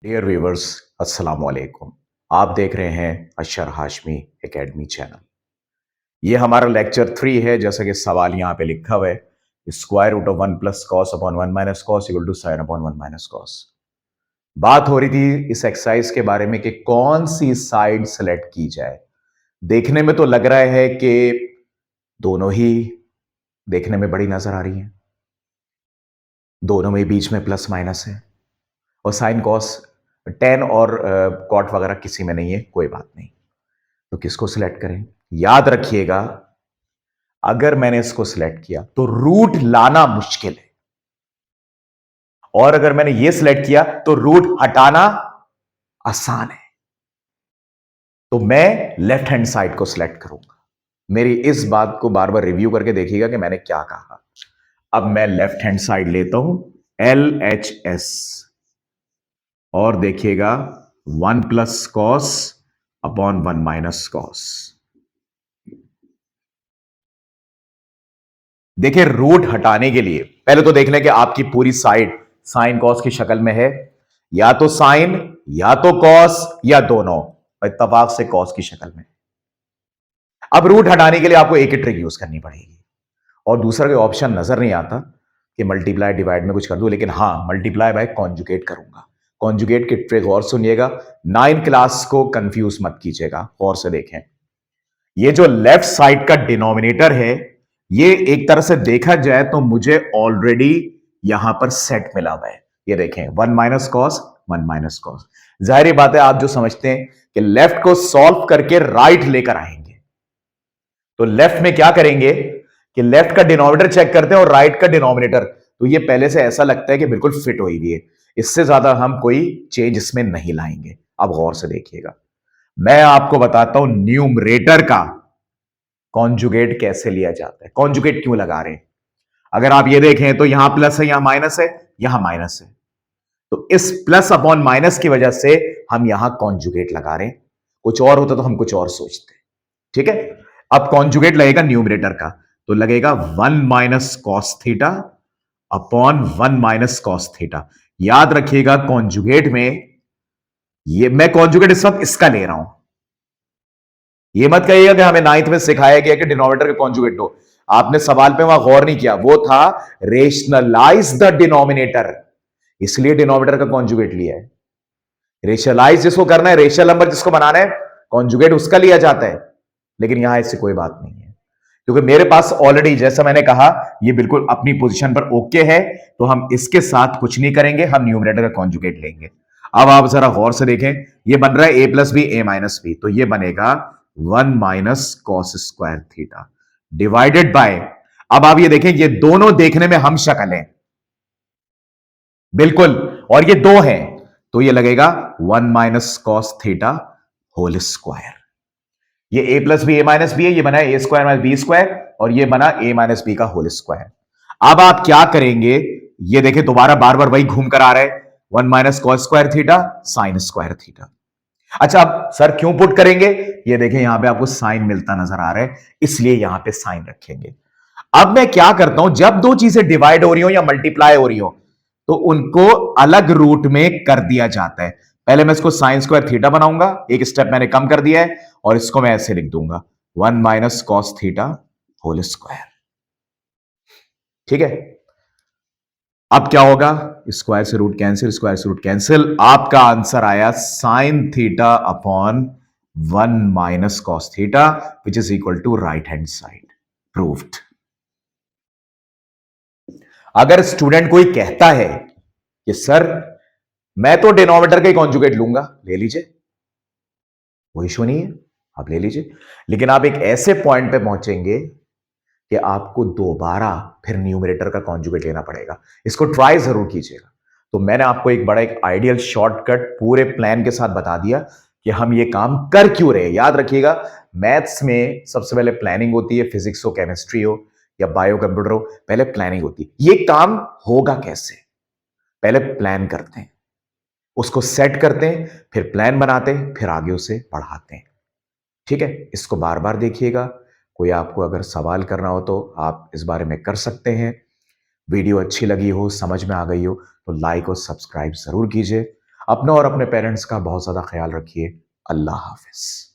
Dear viewers, अस्सलाम वालेकुम। आप देख रहे हैं अशर हाशमी एकेडमी चैनल। ये हमारा लेक्चर 3 है। जैसा कि सवाल यहाँ पे लिखा हुआ है, square root of 1 plus cos upon 1 minus cos equal to sine upon 1 minus cos. बात हो रही थी इस एक्सरसाइज के बारे में कि कौन सी साइड सेलेक्ट की जाए। देखने में तो लग रहा है कि दोनों ही देखने में बड़ी नजर आ रही हैं, दोनों में बीच में प्लस माइनस है, और साइन कॉस टेन और कॉट वगैरह किसी में नहीं है, कोई बात नहीं। तो किसको सिलेक्ट करें? याद रखिएगा, अगर मैंने इसको सिलेक्ट किया तो रूट लाना मुश्किल है, और अगर मैंने ये सिलेक्ट किया तो रूट हटाना आसान है। तो मैं लेफ्ट हैंड साइड को सिलेक्ट करूंगा। मेरी इस बात को बार बार रिव्यू करके देखिएगा कि मैंने क्या कहा। अब मैं लेफ्ट हैंड साइड लेता हूं, LHS, और देखिएगा 1 plus cos upon 1 minus cos. देखिए, रूट हटाने के लिए पहले तो देख लें कि आपकी पूरी साइड साइन कॉस की शक्ल में है, या तो साइन या तो कॉस या दोनों, इत्तेफाक से कॉस की शक्ल में। अब रूट हटाने के लिए आपको एक ही ट्रिक यूज करनी पड़ेगी, और दूसरा कोई ऑप्शन नजर नहीं आता कि मल्टीप्लाई डिवाइड में कुछ कर दूं, लेकिन हां, मल्टीप्लाई बाय कॉन्जुगेट करूंगा। कॉन्जुगेट की ट्रिक और सुनिएगा, 9 क्लास को कंफ्यूज मत कीजिएगा, और से देखें। ये जो लेफ्ट साइड का डिनोमिनेटर है, ये एक तरह से देखा जाए तो मुझे ऑलरेडी यहां पर सेट मिला हुआ है। ये देखें, 1 माइनस कॉस 1 माइनस कॉस। जाहिर बात है, आप जो समझते हैं कि लेफ्ट को सॉल्व करके राइट लेकर आएंगे, तो लेफ्ट में क्या करेंगे कि लेफ्ट का डिनोमिनेटर चेक करते हैं और राइट का डिनोमिनेटर, तो ये पहले से ऐसा लगता है कि बिल्कुल फिट हुई हुई है। इससे ज्यादा हम कोई चेंज इसमें नहीं लाएंगे। अब गौर से देखिएगा, मैं आपको बताता हूं न्यूमरेटर का कॉन्जुगेट कैसे लिया जाता है, कॉन्जुगेट क्यों लगा रहे हैं। अगर आप ये देखें तो यहां प्लस है, यहां माइनस है, यहां माइनस है, तो इस प्लस अपॉन माइनस की वजह से हम यहां कॉन्जुगेट लगा रहे हैं। कुछ और होता तो हम कुछ और सोचते। ठीक है, अब कॉन्जुगेट लगेगा न्यूमरेटर का, तो लगेगा 1 minus cos theta upon 1 minus cos theta. याद रखिएगा, कॉन्जुगेट में ये मैं कॉन्जुगेट इस वक्त इसका ले रहा हूं। ये मत कहिएगा कि हमें नाइन्थ में सिखाया गया कि डिनोमिनेटर का कॉन्जुगेट लो। आपने सवाल पे वहां गौर नहीं किया, वो था रेशनलाइज द डिनोमिनेटर, इसलिए डिनोमिनेटर का कॉन्जुगेट लिया है। रेशनलाइज जिसको करना है, रेशनल नंबर जिसको बनाना है, कॉन्जुगेट उसका लिया जाता है। लेकिन यहां ऐसी कोई बात नहीं है, क्योंकि मेरे पास ऑलरेडी, जैसा मैंने कहा, ये बिल्कुल अपनी पोजीशन पर ओके है, तो हम इसके साथ कुछ नहीं करेंगे, हम न्यूमरेटर का कॉन्जुगेट लेंगे। अब आप जरा गौर से देखें, ये बन रहा है ए plus b a minus B, तो ये बनेगा 1 minus cos square theta divided by, अब आप ये देखें, ये दोनों देखने में हम शक्ल हैं बिल्कुल, और ये दो हैं, तो ये लगेगा 1 minus cos theta whole square. ये a plus b a minus b है, ये बना a square minus b square, और ये बना ए माइनस बी का होल स्क्वायर। अब आप क्या करेंगे, ये देखें दोबारा बार बार वही घूम कर आ रहा है, 1 minus cos square theta sine square theta. अच्छा, अब सर क्यों पुट करेंगे, ये देखें यहां पे आपको साइन मिलता नजर आ रहा है, इसलिए यहां पे साइन रखेंगे। अब मैं क्या करता हूं, जब दो चीजें डिवाइड हो रही हो या मल्टीप्लाई हो रही हो, तो उनको अलग रूट में कर दिया जाता है। पहले मैं इसको साइन स्क्वायर थीटा बनाऊंगा, एक स्टेप मैंने कम कर दिया है, और इसको मैं ऐसे लिख दूंगा 1 minus cos theta whole square. ठीक है, अब क्या होगा, स्क्वायर से रूट कैंसिल, स्क्वायर से रूट कैंसिल, आपका आंसर आया sine theta upon 1 minus cos theta which is equal to right hand side. Proved. अगर स्टूडेंट कोई कहता है कि सर मैं तो डिनोमिनेटर का ही कॉन्जुगेट लूंगा, ले लीजिए, कोई इशू नहीं है, आप ले लीजिए। लेकिन आप एक ऐसे पॉइंट पे पहुंचेंगे कि आपको दोबारा फिर न्यूमरेटर का कॉन्जुगेट लेना पड़ेगा। इसको ट्राई जरूर कीजिएगा। तो मैंने आपको एक बड़ा एक आइडियल शॉर्टकट पूरे प्लान के साथ बता दिया कि हम ये काम कर क्यों रहे हैं। याद रखिएगा, मैथ्स में सबसे पहले प्लानिंग होती है, फिजिक्स हो, केमिस्ट्री हो या बायो कंप्यूटर हो, पहले प्लानिंग होती है। ये काम होगा कैसे, पहले प्लान करते हैं, उसको सेट करते हैं, फिर प्लान बनाते हैं, फिर आगे उसे बढ़ाते हैं। ठीक है, इसको बार बार देखिएगा। कोई आपको अगर सवाल करना हो तो आप इस बारे में कर सकते हैं। वीडियो अच्छी लगी हो, समझ में आ गई हो, तो लाइक और सब्सक्राइब जरूर कीजिए। अपना और अपने पेरेंट्स का बहुत ज्यादा ख्याल रखिए। अल्लाह हाफिज।